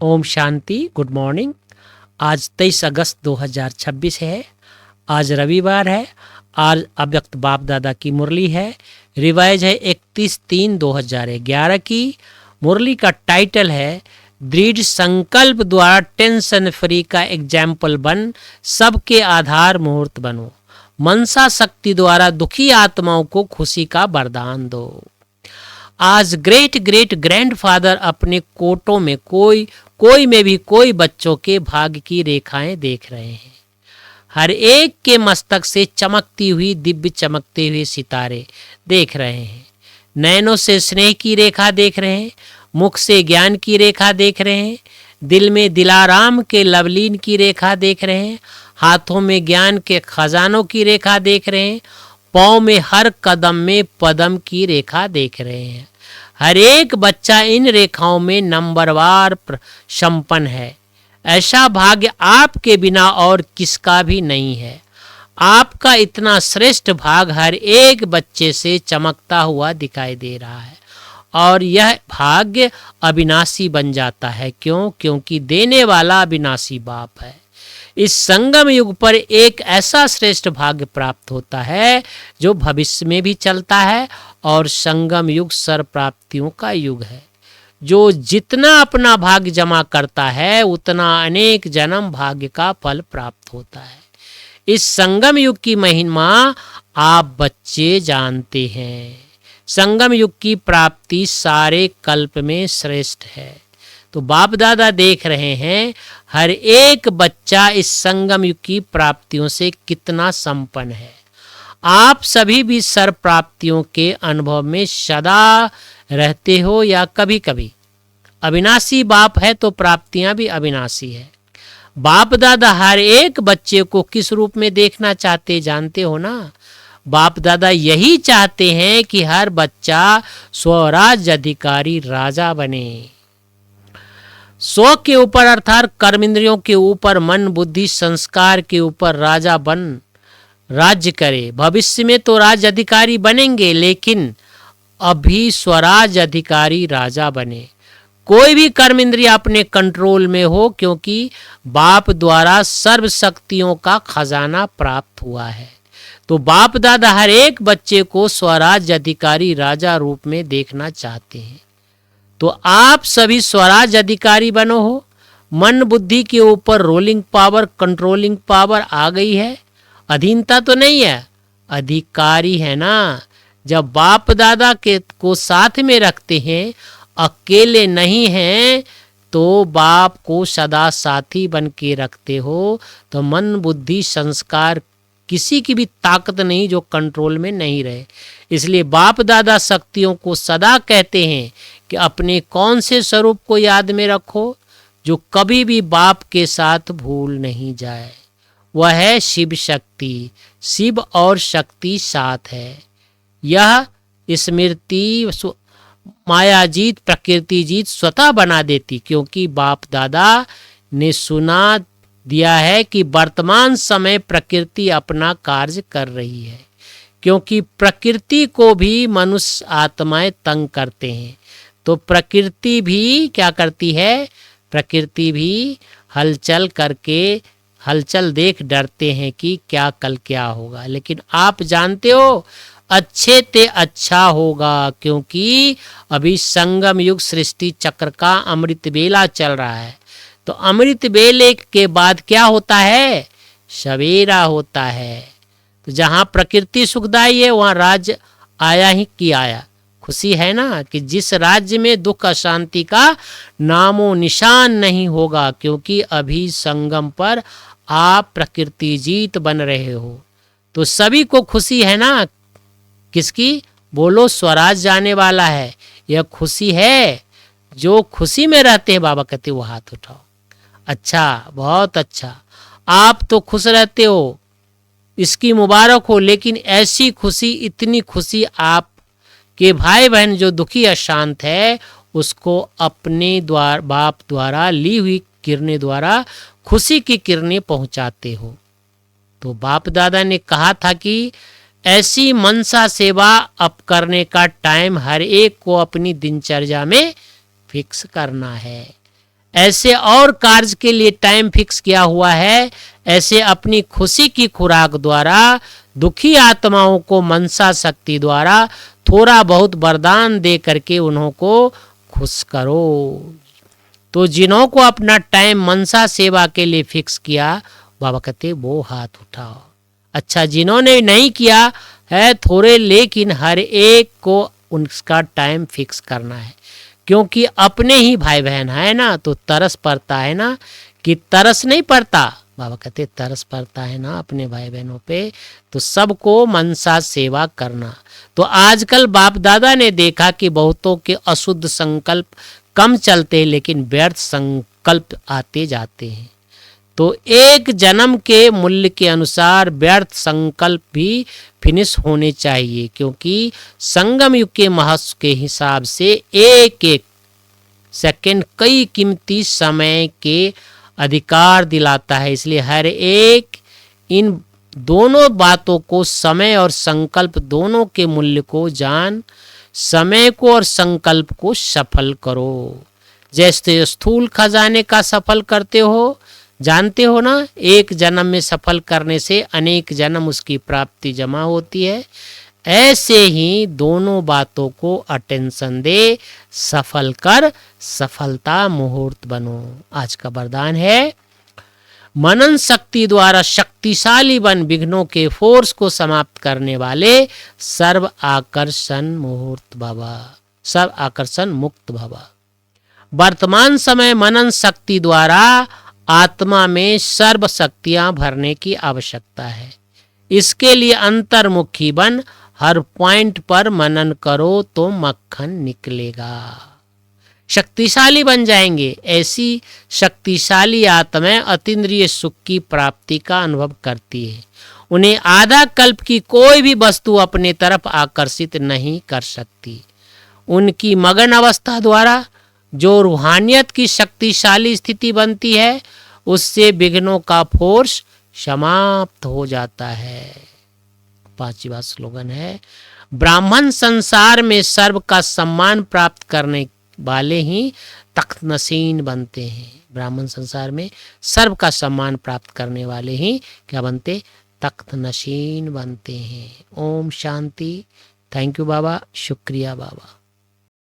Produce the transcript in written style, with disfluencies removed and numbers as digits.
Om Shanti. Good morning. आज 23 अगस्त 2026 है। आज रविवार है। आज अव्यक्त बाप दादा की मुरली है। रिवाइज है 31/3/2011 की। मुरली का टाइटल है दृढ़ संकल्प द्वारा टेंशन फ्री का एग्जाम्पल बन, सबके आधार मुहूर्त बनो। मनसा शक्ति द्वारा दुखी आत्माओं को खुशी का वरदान दो। आज ग्रेट ग्रेट ग्रैंडफादर अपने कोटों में कोई में भी कोई बच्चों के भाग्य की रेखाएं देख रहे हैं। हर एक के मस्तक से चमकती हुई दिव्य चमकते हुए सितारे देख रहे हैं। नैनों से स्नेह की रेखा देख रहे हैं। मुख से ज्ञान की रेखा देख रहे हैं। दिल में दिलाराम के लवलीन की रेखा देख रहे हैं। हाथों में ज्ञान के खजानों की रेखा देख रहे हैं। पाँव में हर कदम में पदम की रेखा देख रहे हैं। हर एक बच्चा इन रेखाओं में नंबरवार संपन्न है। ऐसा भाग्य आपके बिना और किसका भी नहीं है। आपका इतना श्रेष्ठ भाग हर एक बच्चे से चमकता हुआ दिखाई दे रहा है और यह भाग्य अविनाशी बन जाता है। क्योंकि देने वाला अविनाशी बाप है। इस संगम युग पर एक ऐसा श्रेष्ठ भाग्य प्राप्त होता है जो भविष्य में भी चलता है और संगम युग सर्व प्राप्तियों का युग है। जो जितना अपना भाग्य जमा करता है उतना अनेक जन्म भाग्य का फल प्राप्त होता है। इस संगम युग की महिमा आप बच्चे जानते हैं। संगम युग की प्राप्ति सारे कल्प में श्रेष्ठ है। तो बाप दादा देख रहे हैं हर एक बच्चा इस संगम युग की प्राप्तियों से कितना संपन्न है। आप सभी भी सर्व प्राप्तियों के अनुभव में सदा रहते हो या कभी कभी। अविनाशी बाप है तो प्राप्तियां भी अविनाशी है। बाप दादा हर एक बच्चे को किस रूप में देखना चाहते जानते हो ना। बाप दादा यही चाहते हैं कि हर बच्चा स्वराज अधिकारी राजा बने। स्व के ऊपर अर्थात कर्म इंद्रियों के ऊपर मन बुद्धि संस्कार के ऊपर राजा बन राज्य करे। भविष्य में तो राज अधिकारी बनेंगे लेकिन अभी स्वराज अधिकारी राजा बने। कोई भी कर्म इंद्रिय अपने कंट्रोल में हो क्योंकि बाप द्वारा सर्व शक्तियों का खजाना प्राप्त हुआ है। तो बाप दादा हर एक बच्चे को स्वराज अधिकारी राजा रूप में देखना चाहते हैं। तो आप सभी स्वराज अधिकारी बनो हो। मन बुद्धि के ऊपर रोलिंग पावर कंट्रोलिंग पावर आ गई है। अधीनता तो नहीं है, अधिकारी है ना। जब बाप दादा के को साथ में रखते हैं, अकेले नहीं हैं, तो बाप को सदा साथी बन के रखते हो तो मन बुद्धि संस्कार किसी की भी ताकत नहीं जो कंट्रोल में नहीं रहे। इसलिए बाप दादा शक्तियों को सदा कहते हैं कि अपने कौन से स्वरूप को याद में रखो जो कभी भी बाप के साथ भूल नहीं जाए। वह है शिव शक्ति। शिव और शक्ति साथ है। यह स्मृति मायाजीत प्रकृतिजीत स्वतः बना देती क्योंकि बाप दादा ने सुना दिया है कि वर्तमान समय प्रकृति अपना कार्य कर रही है। क्योंकि प्रकृति को भी मनुष्य आत्माएं तंग करते हैं तो प्रकृति भी क्या करती है। प्रकृति भी हलचल करके हलचल देख डरते हैं कि क्या कल क्या होगा। लेकिन आप जानते हो अच्छे ते अच्छा होगा क्योंकि अभी संगम युग सृष्टि चक्र का अमृत बेला चल रहा है। तो अमृत बेले के बाद क्या होता है, सवेरा होता है। तो जहाँ प्रकृति सुखदायी है वहाँ राज्य आया ही कि आया। खुशी है ना कि जिस राज्य में दुख अशांति का नामो निशान नहीं होगा क्योंकि अभी संगम पर आप प्रकृति जीत बन रहे हो। तो सभी को खुशी है ना। किसकी बोलो, स्वराज जाने वाला है। यह खुशी है। जो खुशी में रहते हैं बाबा कहते वो हाथ उठाओ। अच्छा, बहुत अच्छा। आप तो खुश रहते हो, इसकी मुबारक हो। लेकिन ऐसी खुशी, इतनी खुशी आप के भाई बहन जो दुखी अशांत है उसको अपने द्वारा बाप द्वारा ली हुई किरणें द्वारा खुशी की किरणें पहुंचाते हो। तो बाप दादा ने कहा था कि ऐसी मनसा सेवा अब करने का टाइम हर एक को अपनी दिनचर्या में फिक्स करना है। ऐसे और कार्य के लिए टाइम फिक्स किया हुआ है। ऐसे अपनी खुशी की खुराक द्वारा दुखी आत्माओं को मनसा शक्ति द्वारा थोड़ा बहुत वरदान दे करके उन्हों को खुश करो। तो जिन्हों को अपना टाइम मनसा सेवा के लिए फिक्स किया, बाबा कहते वो हाथ उठाओ। अच्छा, जिन्होंने नहीं किया है थोड़े, लेकिन हर एक को उनका टाइम फिक्स करना है, क्योंकि अपने ही भाई बहन है ना, तो तरस पड़ता है ना, कि तरस नहीं पड़ता, बाबा कहते तरस पड़ता है ना अपने भाई बहनों पे। तो सबको मनसा सेवा करना। तो आजकल बाप दादा ने देखा कि बहुतों के अशुद्ध संकल्प कम चलते हैं, लेकिन व्यर्थ संकल्प आते जाते हैं। तो एक जन्म के मूल्य के अनुसार व्यर्थ संकल्प भी फिनिश होने चाहिए, क्योंकि संगम युग के महत्व के हिसाब से एक एक सेकंड कई कीमती समय के अधिकार दिलाता है। इसलिए हर एक इन दोनों बातों को, समय और संकल्प दोनों के मूल्य को जान समय को और संकल्प को सफल करो। जैसे स्थूल खजाने का सफल करते हो, जानते हो ना, एक जन्म में सफल करने से अनेक जन्म उसकी प्राप्ति जमा होती है। ऐसे ही दोनों बातों को अटेंशन दे, सफल कर सफलता मुहूर्त बनो। आज का वरदान है, मनन शक्ति द्वारा शक्तिशाली बन विघ्नों के फोर्स को समाप्त करने वाले सर्व आकर्षण मुहूर्त भवा, सर्व आकर्षण मुक्त भवा। वर्तमान समय मनन शक्ति द्वारा आत्मा में सर्व शक्तियां भरने की आवश्यकता है। इसके लिए अंतर्मुखी बन हर पॉइंट पर मनन करो तो मक्खन निकलेगा। शक्तिशाली बन जाएंगे। ऐसी शक्तिशाली आत्माएं अतीन्द्रिय सुख की प्राप्ति का अनुभव करती है। उन्हें आधा कल्प की कोई भी वस्तु अपने तरफ आकर्षित नहीं कर सकती। उनकी मगन अवस्था द्वारा जो रूहानियत की शक्तिशाली स्थिति बनती है, उससे विघ्नों का फोर्स समाप्त हो जाता है। 5वां स्लोगन है, ब्राह्मण संसार में सर्व का सम्मान प्राप्त करने वाले ही तख्त नशीन बनते हैं। ब्राह्मण संसार में सर्व का सम्मान प्राप्त करने वाले ही क्या बनते? तख्त नशीन बनते हैं। ओम शांति। थैंक यू बाबा, शुक्रिया बाबा।